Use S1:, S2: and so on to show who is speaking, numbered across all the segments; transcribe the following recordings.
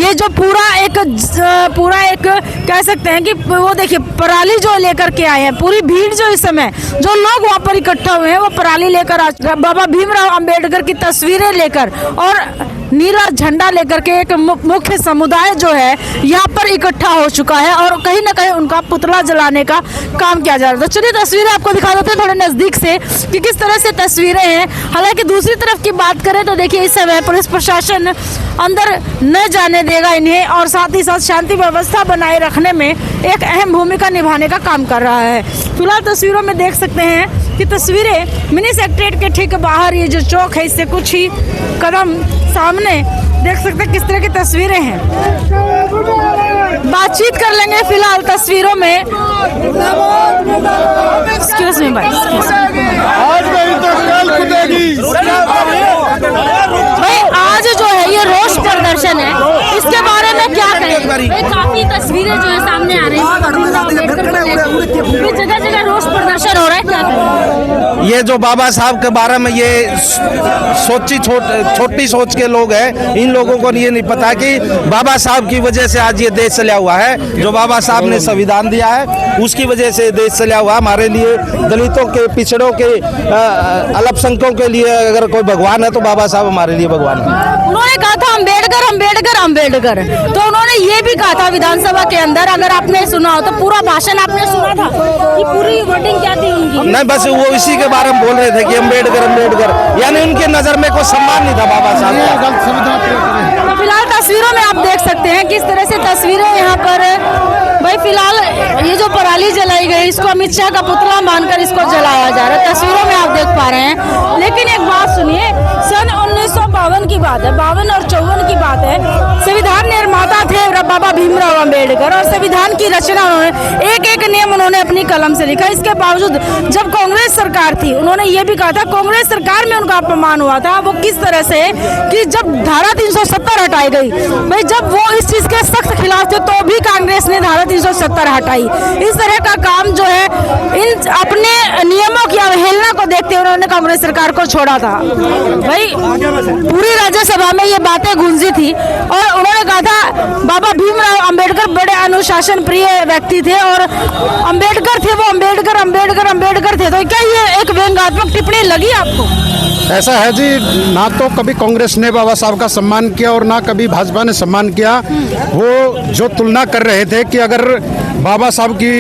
S1: ये जो पूरा एक कह सकते हैं कि वो देखिए पराली जो लेकर के आए हैं, पूरी भीड़ जो इस समय जो लोग वहाँ पर इकट्ठा हुए हैं वो पराली लेकर बाबा भीमराव अंबेडकर की तस्वीरें लेकर और नीला झंडा लेकर के एक मुख्य समुदाय जो है यहाँ पर इकट्ठा हो चुका है और कहीं ना कहीं उनका पुतला जलाने का काम किया जा रहा है। तो चलिए तस्वीरें आपको दिखा देते हैं थोड़े नजदीक से कि किस तरह से तस्वीरें हैं। हालांकि दूसरी तरफ की बात करें तो देखिए इस समय पुलिस प्रशासन अंदर न जाने देगा इन्हें और साथ ही साथ शांति व्यवस्था बनाए रखने में एक अहम भूमिका निभाने का काम कर रहा है। फिलहाल तस्वीरों में देख सकते हैं कि तस्वीरें मिनी सेक्रेटरीट के ठीक बाहर ये जो चौक है इससे कुछ ही कदम सामने देख सकते हैं किस तरह की तस्वीरें हैं। बातचीत कर लेंगे फिलहाल तस्वीरों में। एक्सक्यूज मी भाई, आज जो है ये रोष प्रदर्शन है, इसके बारे में क्या कहेंगे? काफी तस्वीरें जो है सामने आ रही है, जगह जगह रोष प्रदर्शन हो रहा है, क्या
S2: ये जो बाबा साहब के बारे में ये छोटी सोच के लोग हैं, इन लोगों को ये नहीं पता कि बाबा साहब की वजह से आज ये देश चला हुआ है। जो बाबा साहब ने संविधान दिया है उसकी वजह से देश चला हुआ। हमारे लिए दलितों के, पिछड़ों के, अल्पसंख्यकों के लिए अगर कोई भगवान है तो बाबा साहब हमारे लिए भगवान है।
S1: उन्होंने कहा था अम्बेडकर अम्बेडकर अम्बेडकर, तो उन्होंने ये भी कहा था विधानसभा के अंदर, अगर आपने सुना हो तो पूरा भाषण आपने सुना था कि पूरी वोटिंग क्या थी उनकी?
S2: नहीं, बस वो इसी के बारे में बोल रहे थे कि अम्बेडकर अम्बेडकर, यानी उनके नजर में कोई सम्मान नहीं था बाबा साहब का।
S1: तो फिलहाल तस्वीरों में आप देख सकते हैं किस तरह से तस्वीरें यहाँ पर भाई फिलहाल ये जो पराली जलाई गई इसको अमित शाह का पुतला मानकर इसको जलाया जा रहा है, तस्वीरों में आप देख पा रहे हैं। लेकिन एक बात सुनिए, सन 1952 की बात है, 52 और 54 की बात है। संविधान निर्माता थे बाबा भीमराव अंबेडकर और संविधान की रचना उन्होंने एक एक नियम उन्होंने अपनी कलम से लिखा। इसके बावजूद जब कांग्रेस सरकार थी उन्होंने ये भी कहा था, कांग्रेस सरकार में उनका अपमान हुआ था। वो किस तरह से कि जब धारा 370 हटाई गई, भाई जब वो इस चीज के सख्त खिलाफ थे तो भी कांग्रेस ने धारा 370 हटाई। इस तरह का काम जो है इन अपने नियमों की अवहेलना को देखते हुए उन्होंने कांग्रेस सरकार को छोड़ा था। भाई पूरी राज्यसभा में ये बातें गूंजी थी और उन्होंने कहा था बाबा भीमराव अंबेडकर बड़े अनुशासन प्रिय व्यक्ति थे और अंबेडकर थे वो अंबेडकर अंबेडकर अंबेडकर थे। तो क्या ये एक व्यंग्यात्मक टिप्पणी लगी आपको?
S3: ऐसा है जी, ना तो कभी कांग्रेस ने बाबा साहब का सम्मान किया और ना कभी भाजपा ने सम्मान किया। वो जो तुलना कर रहे थे कि अगर बाबा साहब की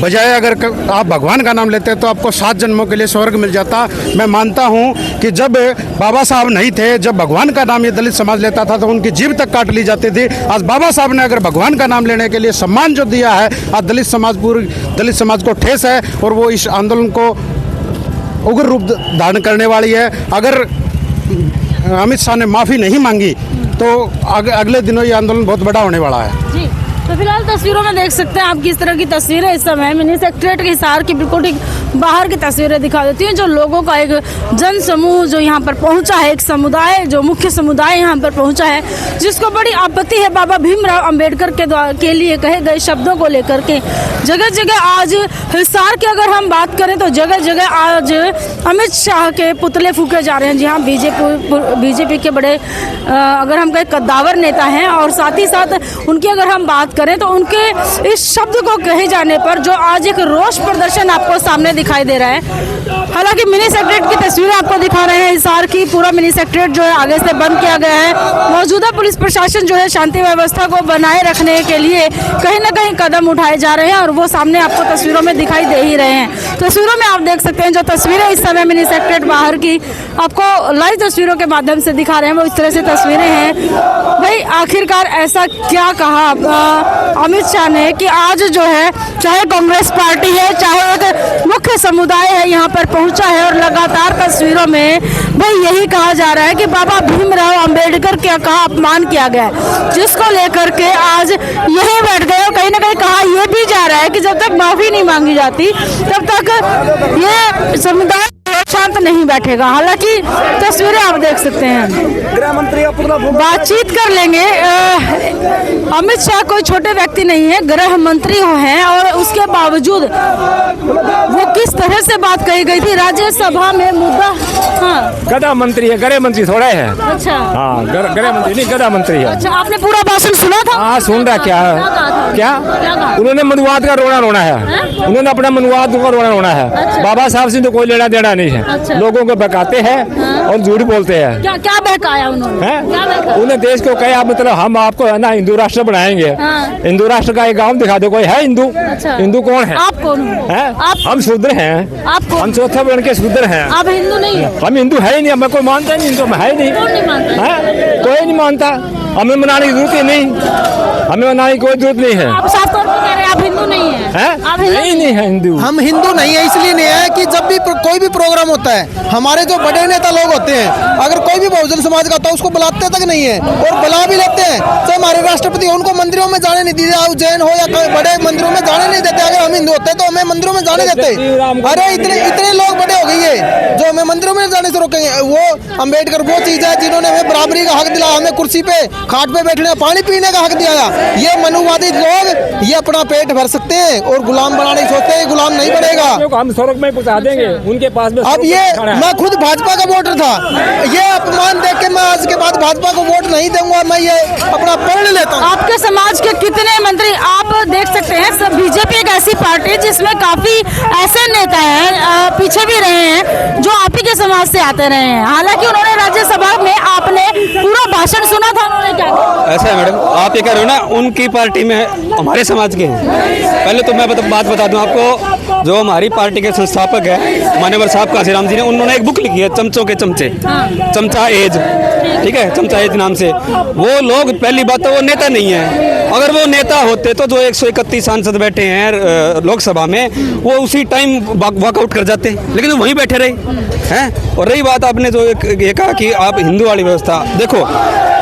S3: बजाय अगर आप भगवान का नाम लेते तो आपको 7 जन्मों के लिए स्वर्ग मिल जाता। मैं मानता हूं कि जब बाबा साहब नहीं थे, जब भगवान का नाम ये दलित समाज लेता था तो उनकी जीभ तक काट ली जाती थी। आज बाबा साहब ने अगर भगवान का नाम लेने के लिए सम्मान जो दिया है, आज दलित समाज को ठेस है और वो इस आंदोलन को उग्र रूप धारण करने वाली है। अगर अमित शाह ने माफ़ी नहीं मांगी तो अगले दिनों ये आंदोलन बहुत बड़ा होने वाला है।
S1: जी, तो फिलहाल तस्वीरों में देख सकते हैं आप किस तरह की तस्वीरें इस समय मिनी सेक्रेटरीट के हिसार की बिल्कुल ठीक बाहर की तस्वीरें दिखा देती हैं। जो लोगों का एक जन समूह जो यहाँ पर पहुँचा है, एक समुदाय जो मुख्य समुदाय यहाँ पर पहुँचा है, जिसको बड़ी आपत्ति है बाबा भीमराव अंबेडकर के लिए कहे गए शब्दों को लेकर के। जगह जगह आज हिसार की अगर हम बात करें तो जगह जगह आज अमित शाह के पुतले फूके जा रहे हैं। जी हाँ, बीजेपी के बड़े अगर हम कहें कद्दावर नेता हैं और साथ ही साथ उनकी अगर हम बात करें तो उनके इस शब्द को कहे जाने पर जो आज एक रोष प्रदर्शन आपको सामने दिखाई दे रहा है। हालांकि मिनी सेक्रेटरीट की तस्वीरें आपको दिखा रहे हैं हिसार की। पूरा मिनी सेक्रेटरीट जो है आगे से बंद किया गया है। मौजूदा पुलिस प्रशासन जो है शांति व्यवस्था को बनाए रखने के लिए कहीं ना कहीं कदम उठाए जा रहे हैं और वो सामने आपको तस्वीरों में दिखाई दे ही रहे हैं। तस्वीरों में आप देख सकते हैं जो तस्वीरें इस समय मिनी सेक्रेटरीट बाहर की आपको लाइव तस्वीरों के माध्यम से दिखा रहे हैं, वो इस तरह से तस्वीरें हैं। भाई आखिरकार ऐसा क्या कहा अमित शाह ने कि आज जो है चाहे कांग्रेस पार्टी है, चाहे एक मुख्य समुदाय है यहाँ पर पहुंचा है और लगातार तस्वीरों में भाई यही कहा जा रहा है कि बाबा भीमराव अंबेडकर का अपमान किया गया है, जिसको लेकर के आज यही बैठ गए। और कहीं ना कहीं कहा यह भी जा रहा है कि जब तक माफी नहीं मांगी जाती तब तक ये समुदाय शांत नहीं बैठेगा। हालांकि तस्वीरें आप देख सकते हैं, गृह मंत्री बातचीत कर लेंगे। अमित शाह कोई छोटे व्यक्ति नहीं है, गृह मंत्री हैं और उसके बावजूद वो किस तरह से बात कही गई थी राज्यसभा में मुद्दा। हाँ
S4: गदा मंत्री है, गृह मंत्री थोड़ा है।
S1: अच्छा
S4: हाँ गृह मंत्री नहीं, गदा मंत्री है।
S1: अच्छा, आपने पूरा भाषण सुना था?
S4: हाँ सुन रहा। क्या है क्या उन्होंने मनुवाद का रोना है। उन्होंने अपना मनुवाद का रोना है।
S1: अच्छा।
S4: बाबा साहब से तो कोई लेना देना नहीं है।
S1: अच्छा।
S4: लोगों को बहकाते हैं और झूठ बोलते हैं।
S1: क्या क्या बहकाया उन्होंने?
S4: हैं?
S1: क्या बहकाया?
S4: उन्हें देश को कहा मतलब हम आपको है ना हिंदू राष्ट्र बनाएंगे।
S1: हाँ।
S4: हिंदू राष्ट्र का एक गांव दिखा दो, कोई है हिंदू?
S1: अच्छा।
S4: हिंदू कौन है?
S1: आप कौन हो?
S4: हैं?
S1: आप
S4: हम शूद्र हैं।
S1: आप कौन?
S4: हम चौथा वर्ण के शूद्र हैं।
S1: आप हिंदू नहीं है?
S4: हम हिंदू है ही नहीं, हमें कोई मानता नहीं, हिंदू है ही नहीं।
S1: कौन नहीं मानता?
S4: हैं? कोई नहीं मानता, हमें मनाने की जरूरत ही नहीं, हमें मनाने की कोई जरूरत नहीं है।
S1: आप साफ तौर पर कह रहे हैं आप हिंदू नहीं है?
S4: हैं?
S1: आप हिंदू
S4: नहीं है हिंदू।
S5: हम हिंदू नहीं है इसलिए नहीं है कि जब भी कोई भी प्रोग्राम होता है, हमारे जो बड़े नेता लोग होते हैं, अगर कोई भी बहुजन समाज का होता है उसको बुलाते तक नहीं है और बुला भी लेते हैं तो हमारे राष्ट्रपति उनको मंदिरों में जाने नहीं देते, उज्जैन हो या कोई बड़े मंदिरों में जाने नहीं देते। अगर हम हिंदू होते तो हमें मंदिरों में जाने देते। अरे इतने लोग बड़े हो गए है जो हमें मंदिरों में जाने से रोकेंगे। वो अम्बेडकर वो चीज है जिन्होंने हमें बराबरी का हक दिलाया, हमें कुर्सी पे खाट पे बैठने पानी पीने का हक दिया। ये मनुवादी लोग ये अपना पेट भर सकते हैं और गुलाम बनाने की सोचते हैं, गुलाम नहीं बनेगा।
S4: हम स्वर्ग में पहुंचा देंगे उनके पास में।
S5: अब ये मैं खुद भाजपा का वोटर था, ये अपमान देख के मैं आज के बाद भाजपा को वोट नहीं दूंगा, मैं ये अपना पढ़ लेता हूँ।
S1: आपके समाज के कितने मंत्री आप देख सकते हैं। सब बीजेपी एक ऐसी पार्टी है जिसमें काफी ऐसे नेता हैं, पीछे भी रहे हैं, जो आप ही के समाज से आते रहे हैं। हालांकि उन्होंने राज्यसभा में आपने पूरा भाषण सुना था, उन्होंने क्या कहा?
S6: ऐसा है मैडम, आप ये कह रहे हो ना उनकी पार्टी में हमारे समाज के हैं। पहले तो मैं बात बता दूं आपको, जो हमारी पार्टी के संस्थापक है मान्यवर साहब काशीराम जी ने, उन्होंने एक बुक लिखी है चमचों के चमचे, चमचा एज, ठीक है, चमचा एज नाम से। वो लोग पहली बात तो वो नेता नहीं है। अगर वो नेता होते तो जो 131 सांसद बैठे हैं लोकसभा में, वो उसी टाइम वॉकआउट कर जाते, लेकिन वो वहीं बैठे रहे हैं। और रही बात आपने जो ये कहा कि आप हिंदू वाली व्यवस्था, देखो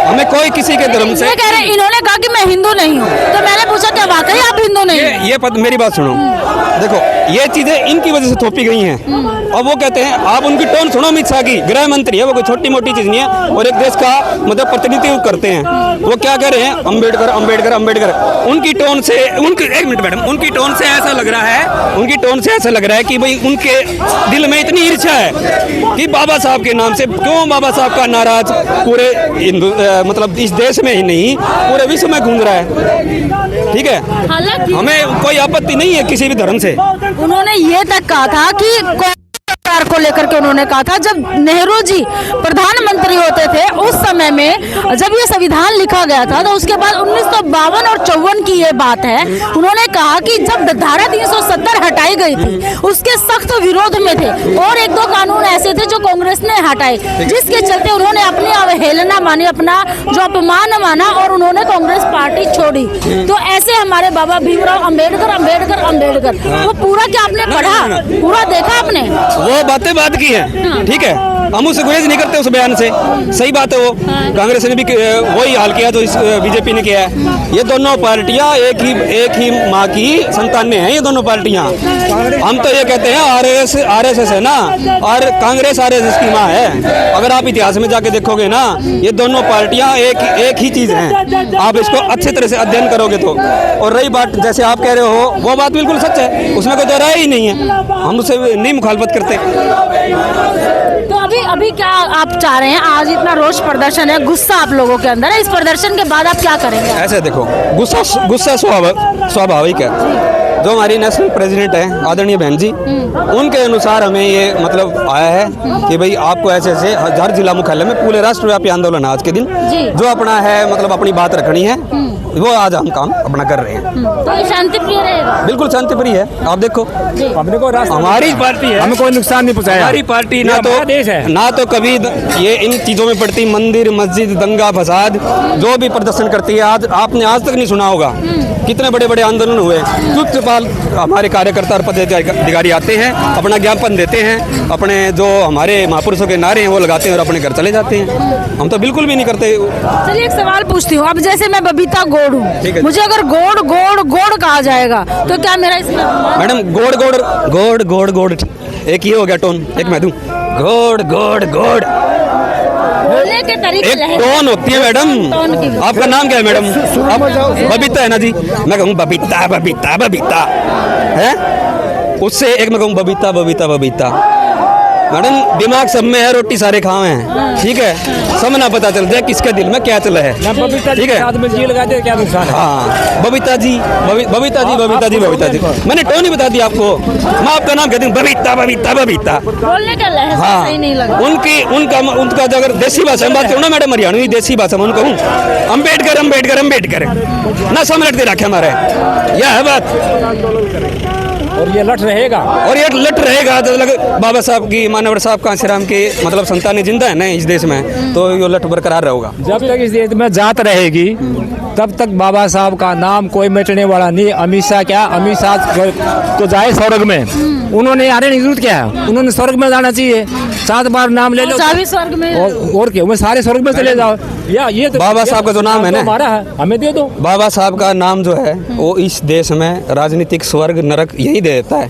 S6: हमें कोई किसी के धर्म से
S1: कह रहे इन्होंने कहा कि मैं हिंदू नहीं हूँ, तो मैंने पूछा क्या वाकई आप हिंदू नहीं हैं?
S6: मेरी बात सुनो, देखो ये चीजें इनकी वजह से थोपी गई हैं। अब वो कहते हैं, आप उनकी टोन सुनो, अमित शाह की गृह मंत्री है, वो कोई छोटी मोटी चीज नहीं है और एक देश का मतलब प्रतिनिधित्व करते हैं। वो क्या कह रहे हैं, अम्बेडकर अम्बेडकर अम्बेडकर। उनकी टोन से एक मिनट मैडम, उनकी टोन से ऐसा लग रहा है कि भाई उनके दिल में इतनी ईर्ष्या है कि बाबा साहब के नाम से क्यों बाबा साहब का नाराज पूरे हिंदू मतलब इस देश में ही नहीं पूरे विश्व में गूंज रहा है, ठीक है।
S1: हालांकि
S6: हमें कोई आपत्ति नहीं है किसी भी धर्म से।
S1: उन्होंने ये तक कहा था कि सरकार को लेकर के उन्होंने कहा था, जब नेहरू जी प्रधानमंत्री होते थे उस समय में जब ये संविधान लिखा गया था, तो उसके बाद 1952 और 54 की ये बात है, उन्होंने कहा कि जब धारा 370 हटाई गई थी उसके सख्त विरोध में थे और एक दो कानून ऐसे थे जो कांग्रेस ने हटाए, जिसके चलते उन्होंने अपनी अवहेलना मानी, अपना जो अपमान माना और उन्होंने कांग्रेस पार्टी छोड़ी। तो ऐसे हमारे बाबा भीमराव अम्बेडकर अम्बेडकर अम्बेडकर, वो पूरा क्या आपने पढ़ा, पूरा देखा आपने?
S6: वो बातें बात की है, ठीक है, हम उससे गुरेज नहीं करते उस बयान से, सही बात है। वो कांग्रेस ने भी वही हाल किया जो इस बीजेपी ने किया है। ये दोनों पार्टियां एक ही माँ की संतानें हैं, ये दोनों पार्टियां। हम तो ये कहते हैं आरएसएस है ना, और कांग्रेस आरएसएस की माँ है। अगर आप इतिहास में जाके देखोगे ना, ये दोनों पार्टियां एक ही चीज हैं। आप इसको अच्छे तरह से अध्ययन करोगे तो। और रही बात जैसे आप कह रहे हो, वो बात बिल्कुल सच है, उसमें कोई राय ही नहीं है, हम उससे नहीं मुखालफत करते।
S1: तो अभी क्या आप चाह रहे हैं? आज इतना रोष प्रदर्शन है, गुस्सा आप लोगों के अंदर है, इस प्रदर्शन के बाद आप क्या करेंगे?
S6: ऐसे देखो, गुस्सा स्वाभाविक है। जो हमारी नेशनल प्रेसिडेंट है आदरणीय बहन जी, उनके अनुसार हमें ये मतलब आया है कि भाई आपको ऐसे हर जिला मुख्यालय में पूरे राष्ट्रव्यापी आंदोलन है आज के दिन, जो अपना है मतलब अपनी बात रखनी है, वो आज हम काम अपना कर रहे हैं।
S1: तो ये शांति प्रिय रहेगा?
S6: बिल्कुल शांति प्रिय है। आप देखो,
S4: अपने को
S6: हमारी पार्टी है,
S4: हमें कोई नुकसान नहीं पहुंचाया।
S6: हमारी पार्टी ना तो कभी ये इन चीजों में पड़ती, मंदिर मस्जिद दंगा फसाद जो भी प्रदर्शन करती है। आज आपने आज तक नहीं सुना होगा कितने बड़े बड़े आंदोलन हुए। चुपचाप हमारे कार्यकर्ता और पदाधिकारी आते हैं, अपना ज्ञापन देते हैं, अपने जो हमारे महापुरुषों के नारे हैं वो लगाते हैं और अपने घर चले जाते हैं। हम तो बिल्कुल भी नहीं करते।
S1: चलिए एक सवाल पूछती हूँ, अब जैसे मैं बबीता गोड़ हूँ, मुझे अगर गोड़ गोड़ गोड़ कहा जाएगा तो क्या मेरा इसमें?
S6: मैडम गोड़ गोड़ गोड़ गोड़ गोड़ एक ये हो गया टोन, एक मैं दूं गोड़ गोड़ गोड़।
S1: बोलने के तरीके
S6: एक
S1: लहजा-
S6: टोन होती है मैडम।
S1: टोन की-
S6: आपका नाम क्या है मैडम? आप बबीता है ना जी? मैं कहूँ बबीता बबीता बबीता है, उससे एक मैं कहूँ बबीता बबीता बबीता। मैडम दिमाग सब में है, रोटी सारे खावे हैं, ठीक है, सब ना पता चल जाए किसके दिल में क्या चला है, ठीक है।
S4: साथ में जी लगाते क्या नुकसान है?
S6: हाँ बबीता जी बबीता जी बबीता जी बबीता जी, मैंने टोन ही बता दिया आपको। मैं आपका नाम कहती हूँ बबीता बबीता बबीता।
S1: बोलने का लहजा
S6: हाँ
S1: सही नहीं लगा।
S6: उनका जो अगर देसी भाषा में बात करूँ ना मैडम, हरियाणवी देसी भाषा में उनको अम्बेडकर अम्बेडकर अम्बेडकर ना समझ दे रखे हमारे, यह है बात।
S4: और ये लट रहेगा,
S6: और ये लट रहेगा जब तक बाबा साहब की, मानवर साहब कांशीराम की मतलब संतानें जिंदा है ना इस देश में, तो ये लट बरकरार रहेगा।
S4: जब तक इस देश में जात रहेगी तब तक बाबा साहब का नाम कोई मिटने वाला नहीं। अमित शाह क्या, अमित शाह तो जाए स्वर्ग में, उन्होंने आने की जरूरत क्या है, उन्होंने स्वर्ग में जाना चाहिए। 7 बार नाम ले लो
S1: चाबी स्वर्ग में
S4: और क्या, मैं सारे स्वर्ग में चले जाओ। या ये तो
S6: बाबा साहब का जो नाम है ना,
S4: हमारा है, हमें दे दो।
S6: बाबा साहब का नाम जो है वो इस देश में राजनीतिक स्वर्ग नरक यही दे देता है।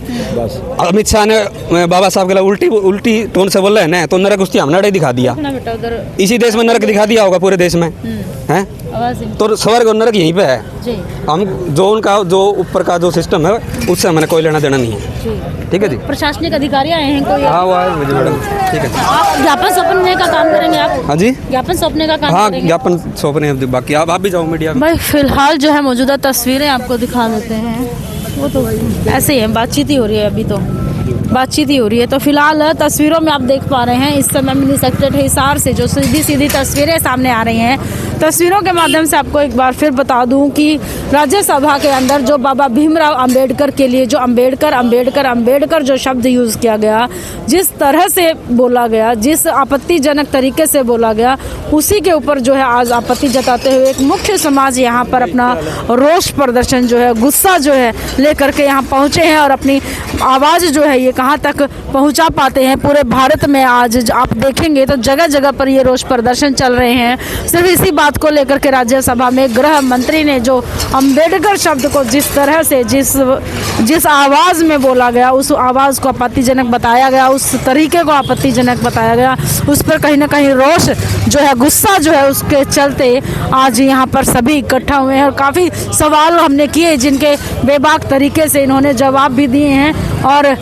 S6: अमित शाह ने बाबा साहब के लिए उल्टी टोन से बोल रहे हैं ना, तो नरक उसकी हमने दिखा दिया,
S1: बेटा उधर
S6: इसी देश में नरक दिखा दिया होगा पूरे देश में, हैं?
S1: आवाज ही-
S6: तो स्वर्ग और नरक यहीं पे है।
S1: जी
S6: हम जो उनका जो ऊपर का जो सिस्टम है उससे हमें कोई लेना देना नहीं है,
S1: जी।
S6: ठीक है जी।
S1: प्रशासनिक अधिकारी आए हैं कोई?
S6: हाँ वो आए मुझे मैडम, ठीक है।
S1: आप ज्ञापन सौंपने का काम करेंगे आप?
S6: हाँ जी,
S1: ज्ञापन सौंपने का काम
S6: हाँ
S1: करेंगे?
S6: ज्ञापन सौंपने हैं, बाकी आप भी जाओ मीडिया में।
S1: भाई फिलहाल जो है मौजूदा तस्वीरें आपको दिखा देते हैं, वो तो ऐसे ही है, बातचीत ही हो रही है, अभी तो बातचीत ही हो रही है। तो फिलहाल तस्वीरों में आप देख पा रहे हैं इस समय मिनी सेक्रेटरी हिसार से जो सीधी सीधी तस्वीरें सामने आ रही हैं। तस्वीरों के माध्यम से आपको एक बार फिर बता दूं कि राज्यसभा के अंदर जो बाबा भीमराव अंबेडकर के लिए जो अंबेडकर अंबेडकर अंबेडकर जो शब्द यूज़ किया गया, जिस तरह से बोला गया, जिस आपत्तिजनक तरीके से बोला गया, उसी के ऊपर जो है आज आपत्ति जताते हुए एक मुख्य समाज यहाँ पर अपना रोष प्रदर्शन जो है, गुस्सा जो है लेकर के यहाँ पहुँचे हैं और अपनी आवाज़ जो है ये कहाँ तक पहुँचा पाते हैं। पूरे भारत में आज आप देखेंगे तो जगह जगह पर ये रोष प्रदर्शन चल रहे हैं। सिर्फ इसी बात को लेकर के राज्यसभा में गृह मंत्री ने जो अंबेडकर शब्द को जिस तरह से जिस आवाज़ में बोला गया, उस आवाज़ को आपत्तिजनक बताया गया, उस तरीके को आपत्तिजनक बताया गया, उस पर कहीं ना कहीं रोष जो है, गुस्सा जो है, उसके चलते आज यहाँ पर सभी इकट्ठा हुए हैं और काफ़ी सवाल हमने किए जिनके बेबाक तरीके से इन्होंने जवाब भी दिए हैं और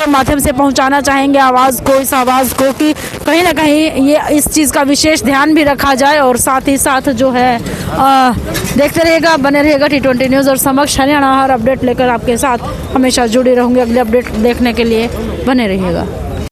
S1: माध्यम से पहुंचाना चाहेंगे आवाज़ को, इस आवाज़ को कि कहीं ना कहीं ये इस चीज़ का विशेष ध्यान भी रखा जाए और साथ ही साथ जो है देखते रहिएगा, बने रहिएगा T20 न्यूज़ और समक्ष हरियाणा। हर अपडेट लेकर आपके साथ हमेशा जुड़े रहूँगे। अगले अपडेट देखने के लिए बने रहिएगा।